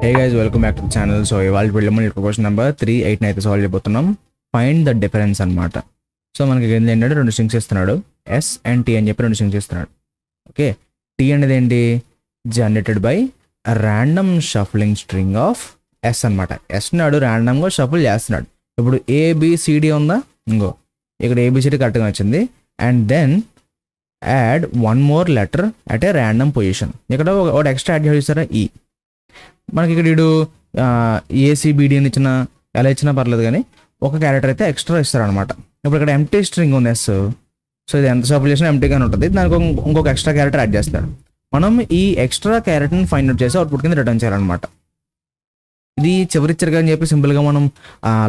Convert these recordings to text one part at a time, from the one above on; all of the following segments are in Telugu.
Hey guys, welcome back to the channel. So ఇవాళ వీడియోలో మనం క్వశ్చన్ నెంబర్ 38 అయితే సాల్వ్ చేయబోతున్నాం. ఫైండ్ ద డిఫరెన్స్ అన్నమాట. సో మనకి ఏంటంటే రెండు స్ట్రింగ్స్ ఇస్తున్నాడు, S అండ్ T అని చెప్పి రెండు స్ట్రింగ్స్ ఇస్తున్నాడు. ఓకే, T అనేది ఏంటి, generated by random shuffling string of S అన్నమాట. S నాడు ర్యాండమ్గా షఫుల్ చేస్తున్నాడు. ఇప్పుడు ABCD ఉందా, ఇంకో ఇక్కడ ABCD కరెక్ట్గా వచ్చింది. And then add one more letter at a random position. ఇక్కడ ఒక ఎక్స్ట్రా యాడ్ చేస్తారా, E. మనకి ఇక్కడ వీడు ACBD అని ఇచ్చిన ఎలా ఇచ్చినా పర్లేదు, కానీ ఒక క్యారెక్టర్ అయితే ఎక్స్ట్రా ఇస్తారనమాట. ఇప్పుడు ఇక్కడ ఎంటీ స్ట్రింగ్ ఉంది S. సో ఇది ఎంత షఫుల్ చేసినా ఎంటీగానే ఉంటుంది. దానికి ఇంకొక ఎక్స్ట్రా క్యారెక్టర్ యాడ్ చేస్తాడు. మనం ఈ ఎక్స్ట్రా క్యారెక్టర్ని ఫైండ్ అవుట్ చేసి అవుట్పుట్ కింద రిటర్న్ చేయాలన్నమాట. ఇది చివరిచ్చరుగా అని చెప్పి సింపుల్గా మనం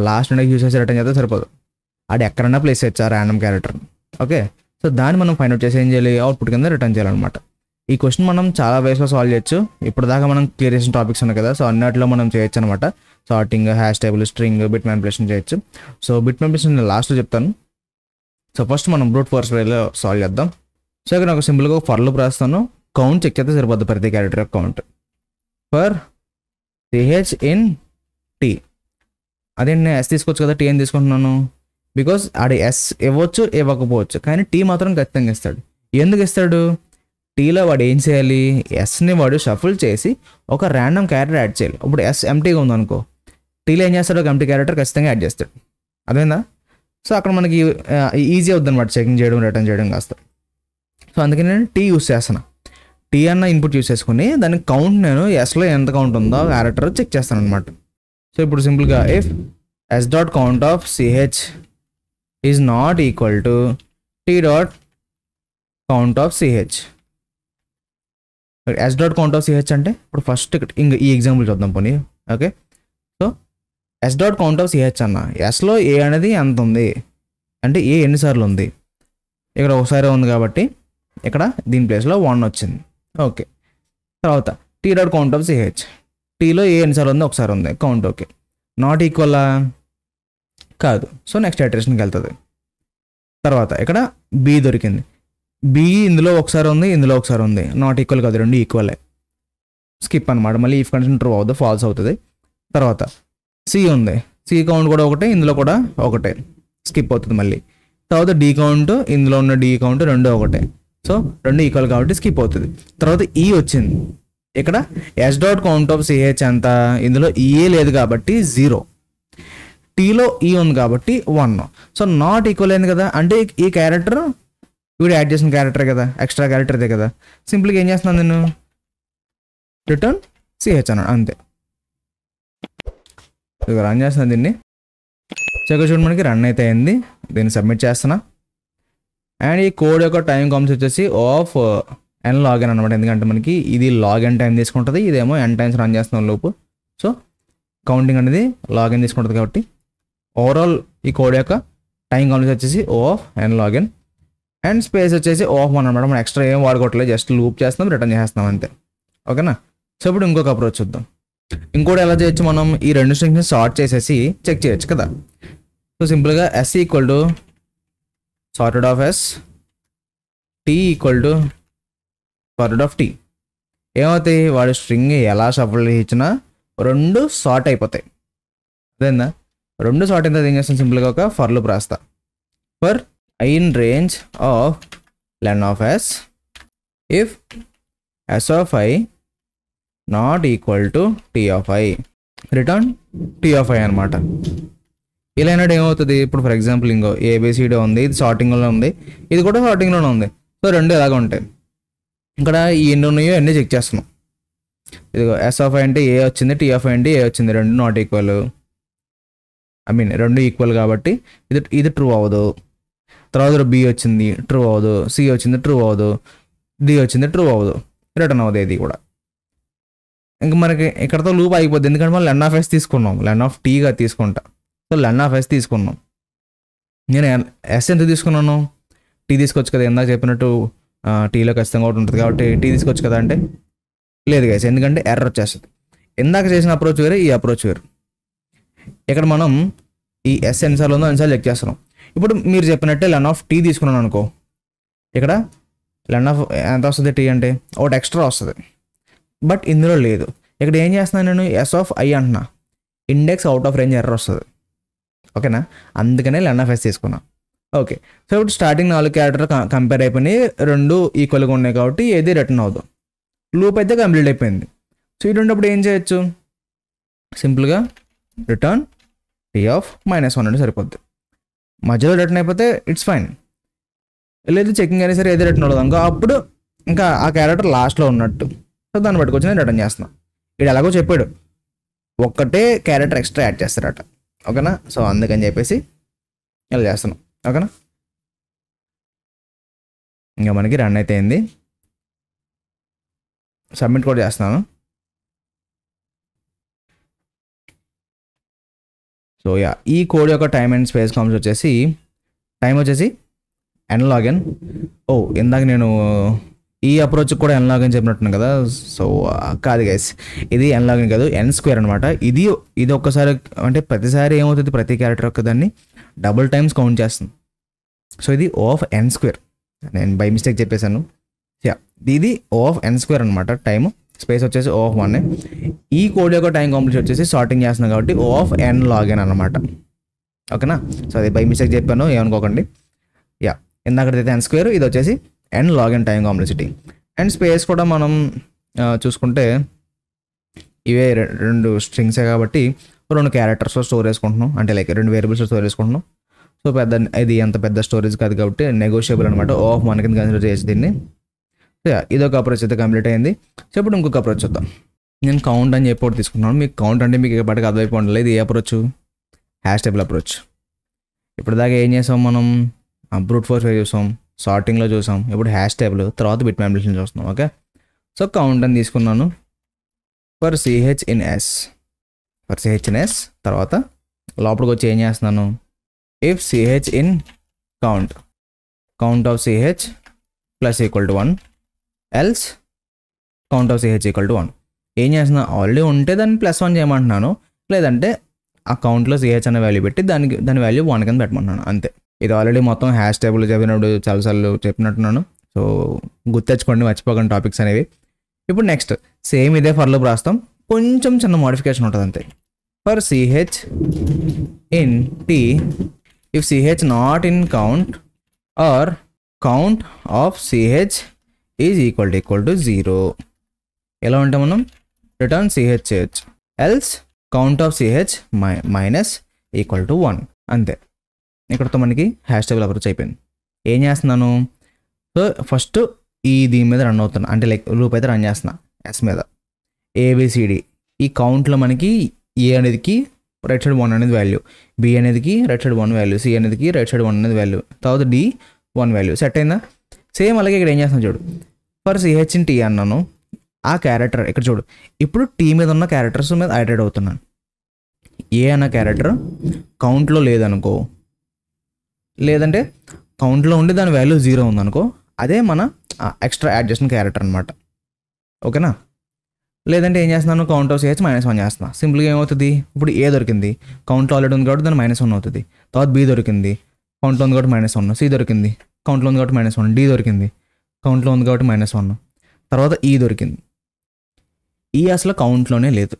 లాస్ట్ నుండి యూజ్ చేసి రిటర్న్ చేస్తే సరిపోదు. అది ఎక్కడైనా ప్లేస్ చేయొచ్చు ఆ ర్యాండమ్ క్యారెక్టర్. ఓకే, సో దాన్ని మనం ఫైండ్ అవుట్ చేసి ఏం చేయాలి, అవుట్పుట్ కింద రిటర్న్ చేయాలన్నమాట. ఈ క్వశ్చన్ మనం చాలా వేస్లో సాల్వ్ చేయొచ్చు. ఇప్పుడు దాకా మనం క్లియర్ చేసిన టాపిక్స్ ఉన్నాయి కదా, సో అన్నిటిలో మనం చేయొచ్చు అనమాట. Sorting, hash table, string, bit manipulation చేయొచ్చు. సో బిట్ మ్యానిపులేషన్ నేను లాస్ట్లో చెప్తాను. సో ఫస్ట్ మనం బ్రూట్ ఫోర్స్ వేలో సాల్వ్ చేద్దాం. సో ఇక్కడ నాకు సింపుల్గా ఫర్ లూప్ రాస్తాను. కౌంట్ చెక్ చేస్తే సరిపోద్ది, ప్రతి క్యారెక్టర్ యొక్క count. For CH in T. అదేంటి నేను S తీసుకోవచ్చు కదా, T అని తీసుకుంటున్నాను. బికాస్ ఆడ S ఇవ్వచ్చు ఇవ్వకపోవచ్చు, కానీ T మాత్రం ఖచ్చితంగా ఇస్తాడు. ఎందుకు ఇస్తాడు, Tలో వాడు ఏం చేయాలి, Sని వాడు షఫుల్ చేసి ఒక ర్యాండమ్ క్యారెక్టర్ యాడ్ చేయాలి. ఇప్పుడు S ఎంటీగా ఉందనుకో, Tలో ఏం చేస్తాడు, ఒక ఎంటీ క్యారెక్టర్ ఖచ్చితంగా యాడ్ చేస్తాడు. అదేందా? సో అక్కడ మనకి ఈజీ అవుతుంది అనమాట చెకింగ్ చేయడం, రిటర్న్ చేయడం కాస్త. సో అందుకని నేను T యూస్ చేస్తాను. T అన్న ఇన్పుట్ యూస్ చేసుకుని దానికి కౌంట్ నేను Sలో ఎంత కౌంట్ ఉందో క్యారెక్టర్ చెక్ చేస్తాను అనమాట. సో ఇప్పుడు సింపుల్గా if S dot count of CH is not equal to T dot count of CH. S dot count of CH అంటే ఇప్పుడు ఫస్ట్ ఇంక ఈ ఎగ్జాంపుల్ చూద్దాం పోనీ. Okay, so S dot count of CH అన్న, Sలో A అనేది ఎంత ఉంది అంటే A ఎన్నిసార్లు ఉంది, ఇక్కడ ఒకసారి ఉంది కాబట్టి ఇక్కడ దీని ప్లేస్లో 1 వచ్చింది. ఓకే, తర్వాత T dot count of CH, Tలో A ఎన్నిసార్లు ఉంది, ఒకసారి ఉంది కౌంట్. ఓకే, నాట్ ఈక్వలా కాదు, సో నెక్స్ట్ ఇటరేషన్కి వెళ్తుంది. తర్వాత ఇక్కడ B దొరికింది. B ఇందులో ఒకసారి ఉంది, ఇందులో ఒకసారి ఉంది, నాట్ ఈక్వల్ కాదు, రెండు ఈక్వలే, స్కిప్ అనమాట. మళ్ళీ ఇఫ్ కండిషన్ ట్రూ అవుతుంది, ఫాల్స్ అవుతుంది. తర్వాత C ఉంది, C కౌంట్ కూడా ఒకటే, ఇందులో కూడా ఒకటే, స్కిప్ అవుతుంది మళ్ళీ. తర్వాత D కౌంట్, ఇందులో ఉన్న D కౌంట్ రెండు ఒకటే, సో రెండు ఈక్వల్ కాబట్టి స్కిప్ అవుతుంది. తర్వాత E వచ్చింది, ఇక్కడ S dot count of CH ఎంత, ఇందులో E లేదు కాబట్టి 0, Tలో E ఉంది కాబట్టి 1. సో నాట్ ఈక్వల్ అయింది కదా, అంటే ఈ క్యారెక్టర్ వీడు యాడ్ చేసిన క్యారెక్టర్ కదా, ఎక్స్ట్రా క్యారెక్టర్దే కదా. సింపుల్గా ఏం చేస్తున్నాను నేను, రిటర్న్ CH అన్నాడు, అంతే. ఇక రన్ చేస్తున్నాను దీన్ని. చెక్ చూడండి, మనకి రన్ అయితే అయింది. దీన్ని సబ్మిట్ చేస్తున్నా. అండ్ ఈ కోడ్ యొక్క టైం కామ్స్ వచ్చేసి ఆఫ్ n లాగిన్ అనమాట. ఎందుకంటే మనకి ఇది లాగిన్ టైం తీసుకుంటుంది, ఇదేమో n టైమ్స్ రన్ చేస్తున్నాం లోపు. సో కౌంటింగ్ అనేది లాగిన్ తీసుకుంటుంది కాబట్టి ఓవరాల్ ఈ కోడ్ యొక్క టైం కామ్స్ వచ్చేసి of n login. And space వచ్చేసి ఆఫ్ 1 అనమాట. మనం ఎక్స్ట్రా ఏం వాడుకోవట్లేదు, జస్ట్ లూప్ చేస్తున్నాం, రిటర్న్ చేస్తున్నాం అంతే. ఓకేనా? సో ఇప్పుడు ఇంకొక అప్రోచ్ చూద్దాం. ఇంకోటి ఎలా చేయొచ్చు, మనం ఈ రెండు స్ట్రింగ్స్ని సార్ట్ చేసేసి చెక్ చేయొచ్చు కదా. సో సింపుల్గా S equal to sorted of S, T equal to sorted of T. ఏమవుతాయి, వాడు స్ట్రింగ్ ఎలా షఫుల్ ఇచ్చినా రెండు సార్ట్ అయిపోతాయి. అదేందా, రెండు సార్ట్ అయితే ఏం చేస్తాను, సింపుల్గా ఒక ఫర్ లూప్ రాస్తా. For I in range of len of S if S of I not equal to T of I, return T of I అనమాట. ఇలా అయినట్టు ఏమవుతుంది, ఇప్పుడు ఫర్ ఎగ్జాంపుల్ ఇంకో ABCD ఉంది, ఇది సార్టింగ్లో ఉంది, ఇది కూడా సార్టింగ్లోనే ఉంది. సో రెండు ఎలాగ ఉంటాయి. ఇక్కడ ఈ ఎన్ని ఉన్నాయో అన్నీ చెక్ చేస్తున్నాం. ఇదిగో S of I అంటే A వచ్చింది, T of I అంటే A వచ్చింది, రెండు నాట్ ఈక్వల్, రెండు ఈక్వల్ కాబట్టి ఇది ట్రూ అవ్వదు. తర్వాత B వచ్చింది, ట్రూ అవ్వదు, C వచ్చింది, ట్రూ అవ్వదు, D వచ్చింది, ట్రూ అవ్వదు, రిటర్న్ అవ్వదు ఇది కూడా. ఇంకా మనకి ఇక్కడతో లూప్ అయిపోద్ది, ఎందుకంటే మనం లెన్ ఆఫ్ S తీసుకున్నాం, లెన్ ఆఫ్ Tగా తీసుకుంటా. సో లెన్ ఆఫ్ S తీసుకున్నాం. నేను S ఎంత తీసుకున్నాను, T తీసుకోవచ్చు కదా, ఇందాక చెప్పినట్టు Tలో ఖచ్చితంగా ఒకటి ఉంటుంది కాబట్టి T తీసుకోవచ్చు కదా అంటే లేదు గైస్, ఎందుకంటే ఎర్రర్ వచ్చేస్తుంది. ఇందాక చేసిన అప్రోచ్ వేరే, ఈ అప్రోచ్ వేరు. ఇక్కడ మనం ఈ S ఎన్నిసార్లు ఉందో ఎన్నిసార్లు చెక్ చేస్తున్నాం. ఇప్పుడు మీరు చెప్పినట్టే లెన్ ఆఫ్ T తీసుకున్నాను అనుకో, ఇక్కడ లెన్ ఆఫ్ ఎంత వస్తుంది T అంటే ఒకటి ఎక్స్ట్రా వస్తుంది, బట్ ఇందులో లేదు. ఇక్కడ ఏం చేస్తున్నాను నేను ఎస్ ఆఫ్ ఐ అంటున్నా, index out of range error వస్తుంది. ఓకేనా, అందుకనే లెన్ ఆఫ్ ఎస్ తీసుకున్నా. ఓకే, సో ఇప్పుడు స్టార్టింగ్ 4 క్యారెక్టర్ కంపేర్ అయిపోయినాయి, 2 ఈక్వల్గా ఉన్నాయి కాబట్టి ఏది రిటర్న్ అవుతుంది. లూప్ అయితే కంప్లీట్ అయిపోయింది. సో ఇటువంటిప్పుడు ఏం చేయొచ్చు, సింపుల్గా రిటర్న్ టీ ఆఫ్ -1 అంటే సరిపోద్ది. మధ్యలో రిటర్న్ అయిపోతే ఇట్స్ ఫైన్, లేదు చెకింగ్ అయినా సరే ఏది రిటర్న్ అవ్వదు అనుకో, అప్పుడు ఇంకా ఆ క్యారెక్టర్ లాస్ట్లో ఉన్నట్టు. సో దాన్ని పట్టుకొచ్చి నేను రిటర్న్ చేస్తున్నాను. ఇది ఎలాగో చెప్పాడు, ఒక్కటే క్యారెక్టర్ ఎక్స్ట్రా యాడ్ చేస్తారట. ఓకేనా, సో అందుకని చెప్పేసి ఇలా చేస్తున్నాం. ఓకేనా, ఇంకా మనకి రన్ అయితే అయింది. సబ్మిట్ కూడా చేస్తున్నాను. సో యా, ఈ కోడ్ యొక్క టైమ్ అండ్ స్పేస్ కామ్స్ వచ్చేసి టైం వచ్చేసి n-logn. ఇందాక నేను ఈ అప్రోచ్ కూడా n-logn చెప్పినట్టున్నాను కదా. సో కాదు గైస్, ఇది n-logn కాదు, n² అనమాట. ఇది ఒక్కసారి అంటే ప్రతిసారి ఏమవుతుంది, ప్రతి క్యారెక్టర్ యొక్క దాన్ని డబుల్ టైమ్స్ కౌంట్ చేస్తుంది. సో ఇది O ఆఫ్ n², నేను బై మిస్టేక్ చెప్పేశాను. యా, ఇది O ఆఫ్ n² అనమాట. టైమ్ స్పేస్ వచ్చేసి O ఆఫ్ 1. ఈ కోడ్ యొక్క టైం కాంప్లెక్స్ వచ్చేసి సార్టింగ్ చేస్తున్నాం కాబట్టి O ఆఫ్ n-logn అనమాట. ఓకేనా, సో అది బై మిస్టేక్ చెప్పాను, ఏమనుకోకండి. యా, ఇందాకైతే n², ఇది వచ్చేసి n-logn time complexity. And space కూడా మనం చూసుకుంటే ఇవే 2 స్ట్రింగ్సే కాబట్టి 2 క్యారెక్టర్స్ స్టోర్ చేసుకుంటున్నాం, అంటే లైక్ 2 వేరియబుల్స్ స్టోర్ చేసుకుంటున్నాం. సో ఇది అంత పెద్ద స్టోరేజ్ కాదు కాబట్టి నెగోషియబుల్ అనమాట. O ఆఫ్ 1 కింద కన్సిడర్ చేసి దీన్ని. ఇదొక అప్రోచ్ అయితే కంప్లీట్ అయింది. సో ఇప్పుడు ఇంకొక అప్రోచ్ చూద్దాం. నేను కౌంట్ అని చెప్పి తీసుకున్నాను. మీకు కౌంట్ అంటే మీకు ఇప్పటికి అర్థమైపోండి. ఇది ఏ అప్రోచ్, హ్యాష్ టేబుల్ అప్రోచ్. ఇప్పుడు దాకా ఏం చేసాం మనం, బ్రూట్ ఫోర్స్ చూసాం, సార్టింగ్లో చూసాం, ఇప్పుడు హ్యాష్ టేబుల్, తర్వాత బిట్ మ్యానిపులేషన్ చూస్తున్నాం. ఓకే, సో కౌంట్ అని తీసుకున్నాను ఫర్ CH in S. తర్వాత లోపలికి వచ్చి ఏం చేస్తున్నాను, if CH in count of CH plus equal to 1 else count of CH equal to 1. ఏం చేస్తున్నా, ఆల్రెడీ ఉంటే దాన్ని +1 చేయమంటున్నాను, లేదంటే ఆ కౌంట్లో CH అనే వాల్యూ పెట్టి దాని వాల్యూ 1 కింద పెట్టమంటున్నాను, అంతే. ఇది ఆల్రెడీ మొత్తం హ్యాష్ టేబుల్ చెప్పినప్పుడు చాలాసార్లు చెప్పినట్టున్నాను. సో గుర్తెచ్చుకోండి, మర్చిపోకండి టాపిక్స్ అనేవి. ఇప్పుడు నెక్స్ట్ సేమ్ ఇదే ఫర్ లూప్ రాస్తాం, కొంచెం చిన్న మోడిఫికేషన్ ఉంటుంది అంతే. For CH in T, if CH not in count or count of CH is equal to 0, ఎలా ఉంటే మనం రిటర్న్ CH చేయొచ్చు, else count of CH minus equal to 1, అంతే. ఇక్కడతో మనకి హ్యాష్ టేబుల్ అప్రోచ్ అయిపోయింది. ఏం చేస్తున్నాను, సో ఫస్ట్ దీని మీద రన్ అవుతున్నా, అంటే లైక్ లూప్ అయితే రన్ చేస్తున్నా ఎస్ మీద. ABCD ఈ కౌంట్లో మనకి A అనేదికి రైట్ సైడ్ 1 అనేది వాల్యూ, B అనేదికి రైట్ సైడ్ 1 వాల్యూ, C అనేదికి రైట్ సైడ్ 1 అనేది వాల్యూ, తర్వాత D 1 వాల్యూ. సెట్ అయిందా? సేమ్ అలాగే ఇక్కడ ఏం చేస్తున్నాను చూడు, ఫర్ CH in T అన్నాను. ఆ క్యారెక్టర్ ఇక్కడ చూడు, ఇప్పుడు T మీద ఉన్న క్యారెక్టర్స్ మీద ఐటరేట్ అవుతున్నాను. ఏ అన్న క్యారెక్టర్ కౌంట్లో లేదనుకో, లేదంటే కౌంట్లో ఉండి దాని వాల్యూ 0 ఉందనుకో, అదే మన ఎక్స్ట్రా యాడ్ చేసిన క్యారెక్టర్ అనమాట. ఓకేనా, లేదంటే ఏం చేస్తున్నాను, కౌంట్ ఆఫ్ CH -1 చేస్తున్నా. సింపుల్గా ఏమవుతుంది, ఇప్పుడు A దొరికింది, కౌంట్లో ఆల్రెడీ ఉంది కాబట్టి దాని -1 అవుతుంది. తర్వాత B దొరికింది, కౌంట్లో ఉంది కాబట్టి -1. C దొరికింది, కౌంట్లో ఉంది కాబట్టి -1. D దొరికింది, కౌంట్లో ఉంది కాబట్టి -1. తర్వాత E దొరికింది. E అసలు కౌంట్లోనే లేదు,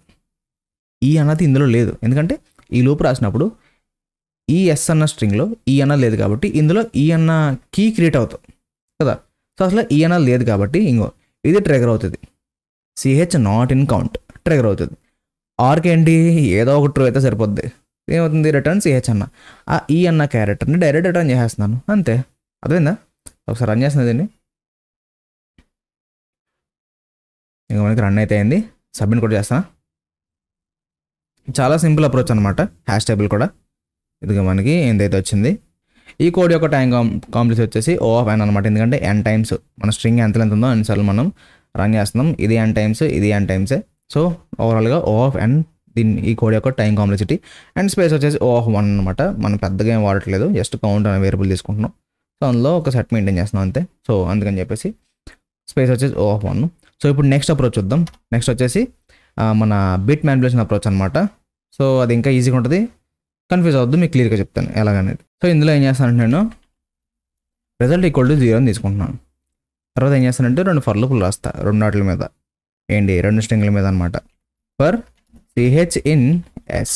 E అన్నది ఇందులో లేదు. ఎందుకంటే ఈ లూప్ రాసినప్పుడు ES అన్న స్ట్రింగ్లో E అన్నది లేదు కాబట్టి ఇందులో E అన్న కీ క్రియేట్ అవుతుంది కదా. సో అసలు E అన్నది లేదు కాబట్టి ఇది ట్రిగర్ అవుతుంది. CH not in count trigger అవుతుంది. ఆర్కి ఏంటి, ఏదో ఒక ట్రూ అయితే సరిపోద్ది. ఏమవుతుంది, రిటర్న్ CH అన్న. ఆ E అన్న క్యారెక్టర్ని డైరెక్ట్ రిటర్న్ చేసేస్తున్నాను, అంతే. అర్థమైందా? ఒకసారి రన్ చేస్తున్నది దీన్ని, ఇంకా మనకి రన్ అయితే అయింది. సబ్మిట్ కూడా చేస్తాను. చాలా సింపుల్ అప్రోచ్ అనమాట హ్యాష్ టేబుల్ కూడా. ఇదిగా మనకి ఏందైతే వచ్చింది, ఈ కోడ్ యొక్క టైం కాంప్లెక్స్ వచ్చేసి O ఆఫ్ n అనమాట. ఎందుకంటే n టైమ్స్ మన స్ట్రింగ్ ఎంత లెంత్ ఉందో అన్నిసార్లు మనం రన్ చేస్తున్నాం. ఇది n టైమ్స్, ఇది n టైమ్సే. సో ఓవరాల్గా O ఆఫ్ n ఈ కోడ్ యొక్క టైం కాంప్లెక్సిటీ. అండ్ స్పేస్ వచ్చేసి O ఆఫ్ 1 అనమాట. మనం పెద్దగా ఏం వాడట్లేదు, జస్ట్ కౌంట్ అనే వేరియబుల్ తీసుకుంటున్నాం. సో అందులో ఒక సెట్ మెయింటైన్ చేస్తున్నాం అంతే. సో అందుకని చెప్పేసి స్పేస్ వచ్చేసి O ఆఫ్ 1. సో ఇప్పుడు నెక్స్ట్ అప్రోచ్ చూద్దాం. నెక్స్ట్ వచ్చేసి మన బిట్ మ్యానిపులేషన్ అప్రోచ్ అనమాట. సో అది ఇంకా ఈజీగా ఉంటుంది, కన్ఫ్యూజ్ అవ్వద్దు, మీకు క్లియర్గా చెప్తాను ఎలాగనేది. సో ఇందులో ఏం చేస్తానంటే నేను రిజల్ట్ ఈక్వల్ టు 0 అని తీసుకుంటున్నాను. తర్వాత ఏం చేస్తానంటే 2 ఫర్ లూపులు రాస్తా, 2 వాటిల మీద, ఏంటి 2 స్ట్రింగ్ల మీద అనమాట. For CH in S.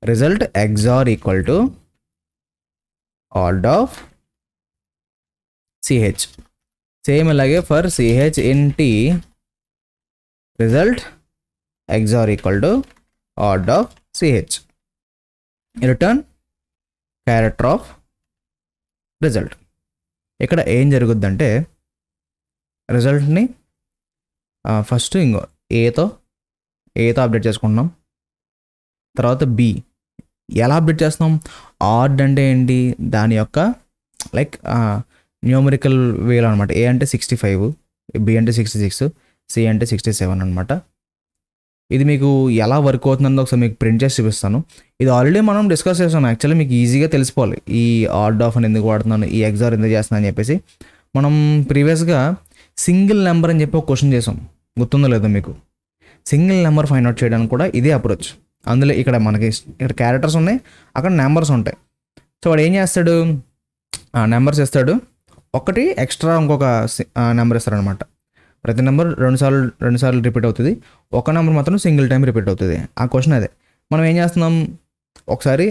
Result XOR equal to odd of CH. Same అలాగే for CH in T. Result XOR equal to odd of CH. Return character of result. ఇక్కడ ఏం జరుగుద్దంటే రిజల్ట్ని ఫస్ట్ ఇంకో ఏతో అప్డేట్ చేసుకుంటున్నాం. తర్వాత బి ఎలా అప్డేట్ చేస్తున్నాం? ఆడ్ అంటే ఏంటి? దాని యొక్క లైక్ న్యూమరికల్ వేలో అనమాట. ఏ అంటే 65, బి అంటే 66, సి అంటే 67 అనమాట. ఇది మీకు ఎలా వర్క్ అవుతుందో ఒకసారి మీకు ప్రింట్ చేసి చూపిస్తాను. ఇది ఆల్రెడీ మనం డిస్కస్ చేస్తాం. యాక్చువల్లీ మీకు ఈజీగా తెలిసిపోవాలి ఈ ఆడ్ ఆఫ్ అని ఎందుకు వాడుతున్నాను, ఈ ఎగ్జార్ ఎందుకు చేస్తున్నాను అని చెప్పేసి. మనం ప్రీవియస్గా సింగిల్ నెంబర్ అని చెప్పి ఒక క్వశ్చన్ చేసాం, గుర్తుందో లేదో మీకు. సింగిల్ నెంబర్ ఫైండ్ అవుట్ చేయడానికి కూడా ఇదే అప్రోచ్. అందులో ఇక్కడ మనకి ఇక్కడ క్యారెక్టర్స్ ఉన్నాయి, అక్కడ నెంబర్స్ ఉంటాయి. సో వాడు ఏం చేస్తాడు, నెంబర్స్ ఇస్తాడు, ఒకటి ఎక్స్ట్రా ఇంకొక నెంబర్ ఇస్తాడు అనమాట. ప్రతి నెంబర్ రెండు సార్లు రిపీట్ అవుతుంది, ఒక నెంబర్ మాత్రం సింగిల్ టైం రిపీట్ అవుతుంది. ఆ క్వశ్చన్ అదే. మనం ఏం చేస్తున్నాం, ఒకసారి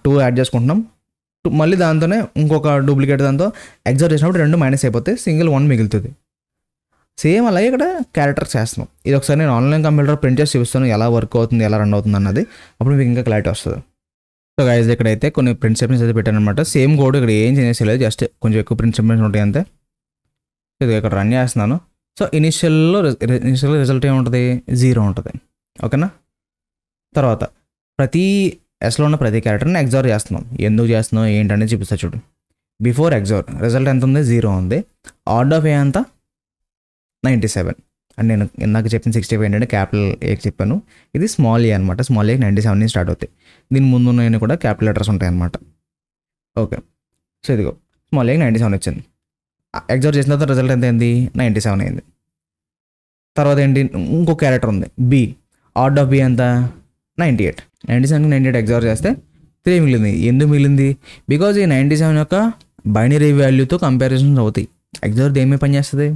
2 యాడ్ చేసుకుంటున్నాం, మళ్ళీ దాంతోనే ఇంకొక డూప్లికేట్ దాంతో ఎగ్జార్ చేసినప్పుడు 2 మైనస్ అయిపోతే సింగిల్ 1 మిగులుతుంది. సేమ్ అలాగే ఇక్కడ క్యారెక్టర్స్ చేస్తున్నాం. ఇది ఒకసారి నేను ఆన్లైన్ కంప్యూటర్ ప్రింట్ చేసి చూపిస్తాను ఎలా వర్క్ అవుతుంది, ఎలా రన్ అవుతుంది అన్నది. అప్పుడు మీకు ఇంకా క్లారిటీ వస్తుంది. సో గైస్ ఇక్కడైతే కొన్ని ప్రింట్ స్టేట్మెంట్స్ అయితే పెట్టాను అనమాట. సేమ్ కోడ్ ఇక్కడ ఏం చేసేయలేదు, జస్ట్ కొంచెం ఎక్కువ ప్రింట్ స్టేట్మెంట్స్ ఉంటాయి అంతే. ఇది ఇక్కడ రన్ చేస్తున్నాను. సో ఇనిషియల్ రిజల్ట్ ఏముంటుంది, 0 ఉంటుంది. ఓకేనా. తర్వాత ప్రతి ఎస్లో ఉన్న ప్రతి క్యారెక్టర్ని ఎగ్జార్ చేస్తున్నాం. ఎందుకు చేస్తున్నాం ఏంటనేది చూపిస్తా చూడు. బిఫోర్ ఎగ్జార్ రిజల్ట్ ఎంత ఉంది, 0 ఉంది. ఆర్డ్ ఆఫ్ ఏ అంతా 97. అండ్ నేను ఇందాక చెప్పిన 65 ఏంటంటే క్యాపిటల్ ఏ చెప్పాను, ఇది స్మాల్ ఏ అనమాట. స్మాల్ ఏ 97 నుంచి స్టార్ట్ అవుతాయి. దీని ముందు ఉన్నాయని కూడా క్యాపిటల్ లెటర్స్ ఉంటాయి అనమాట. ఓకే. సో ఇదిగో స్మాల్ ఏ 97 వచ్చింది. ఎగ్జార్ చేసిన తర్వాత రిజల్ట్ ఎంత అయింది, 97 అయింది. తర్వాత ఏంటి, ఇంకో క్యారెక్టర్ ఉంది బి. ఆర్డ్ ఆఫ్ బి ఎంత, 98. 97 ఎగ్జార్ చేస్తే 3 మిగిలింది. ఎందుకు మిగిలింది, బికాజ్ ఈ 97 యొక్క బైనరీ వాల్యూతో కంపారిజన్స్ అవుతాయి. ఎగ్జార్ దేని పని చేస్తుంది,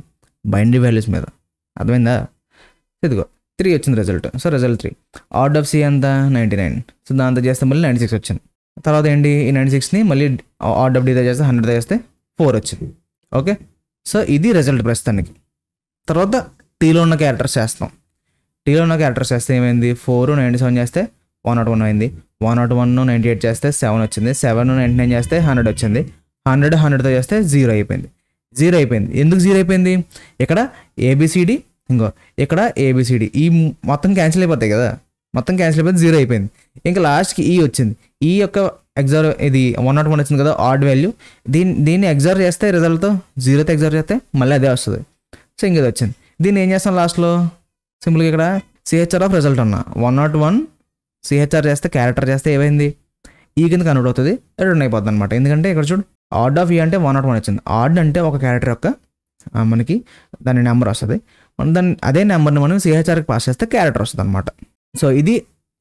బైనరీ వాల్యూస్ మీద. అర్థమైందా. ఇదిగో 3 వచ్చింది result. So result 3. Order of C ఎంత, 99. సో దాంతో చేస్తే మళ్ళీ 96 వచ్చింది. తర్వాత ఏంటి, ఈ 96ని మళ్ళీ ఆర్డ్ ఆఫ్ డితో చేస్తే 100తో చేస్తే 4 వచ్చింది. ఓకే. సో ఇది రిజల్ట్ ప్రస్తుతానికి. తర్వాత టీలో ఉన్న క్యారెక్టర్స్ చేస్తాం. టీలో ఉన్న క్యారెక్టర్స్ చేస్తే ఏమైంది, 4 97 చేస్తే 101 అయింది. 101 98 చేస్తే 7 వచ్చింది. 7 99 చేస్తే 100 వచ్చింది. 100తో చేస్తే 0 అయిపోయింది. 0 అయిపోయింది. ఎందుకు 0 అయిపోయింది, ఇక్కడ ఏబిసిడి, ఇంకో ఇక్కడ ఏబిసిడి, ఈ మొత్తం క్యాన్సిల్ అయిపోతాయి కదా, మొత్తం క్యాన్సిల్ అయిపోతే 0 అయిపోయింది. ఇంకా లాస్ట్కి ఈ వచ్చింది. ఈ యొక్క ఎగ్జార్ ఇది 101 వచ్చింది కదా ఆడ్ వాల్యూ, దీన్ని ఎగ్జార్ చేస్తే రిజల్ట్తో 0తో ఎగ్జార్ చేస్తే మళ్ళీ అదే వస్తుంది. సో ఇంక ఇది వచ్చింది. దీన్ని ఏం చేస్తాం లాస్ట్లో, సింపుల్గా ఇక్కడ సిహెచ్ఆర్ ఆఫ్ రిజల్ట్ అన్న 101 సిహెచ్ఆర్ చేస్తే క్యారెక్టర్ చేస్తే ఏమైంది, ఈ కింద కన్వర్ట్ అవుతుంది, రిటర్న్ అయిపోద్ది అనమాట. ఎందుకంటే ఇక్కడ చూడు ఆర్డ్ ఆఫ్ ఈ అంటే 101 వచ్చింది. ఆర్డ్ అంటే ఒక క్యారెక్టర్ యొక్క మనకి దాని నెంబర్ వస్తుంది. దాన్ని అదే నెంబర్ని మనం సిహెచ్ఆర్కి పాస్ చేస్తే క్యారెక్టర్ వస్తుంది అనమాట. సో ఇది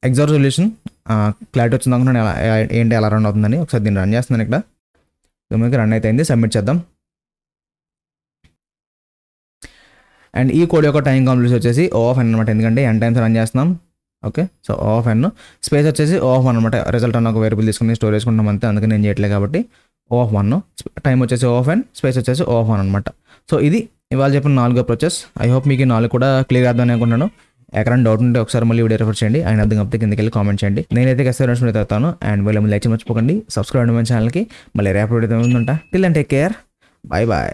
ఎగ్జార్ సొల్యూషన్. క్లారిటీ వచ్చింది అనుకుంటున్నాను ఏంటి ఎలా రన్ అవుతుందని. ఒకసారి దీన్ని రన్ చేస్తున్నాను. ఇక్కడ మనకి రన్ అయితే అయింది. సబ్మిట్ చేద్దాం. అండ్ ఈ కోడ్ యొక్క టైం కాంప్లెక్స్ వచ్చేసి O of n అనమాట. ఎందుకంటే n టైమ్స్ రన్ చేస్తున్నాం. Okay. So O of n space వచ్చేసి O of 1 అనమాట. రిజల్ట్ అన్న ఒక వేరియబుల్ తీసుకుని స్టోర్ చేసుకుంటాం అంతే. అందుకని నేను చేయట్లేదు కాబట్టి O of 1, టైం వచ్చేసి O of n, స్పేస్ వచ్చేసి O of 1 అనమాట. సో ఇది ఇవాళ చెప్పిన 4 అప్రోచెస్. ఐ హోప్ మీకు 4 కూడా క్లియర్ అర్థం అనుకుంటున్నాను. ఎక్కడైనా డౌట్ ఉంటే ఒకసారి మళ్ళీ వీడియో రెఫర్ చేయండి. ఆయన అర్థం కాకపోతే కిందకి వెళ్ళి కామెంట్ చేయండి. నేనైతే కష్టపడి అవుతాను. అండ్ వీళ్ళ లైక్ మర్చిపోకండి. సబ్స్క్రైబ్ అవ్వండి మన ఛానల్కి. మళ్ళీ రేపు వీడియో ఉంటా. Till and take care. Bye bye.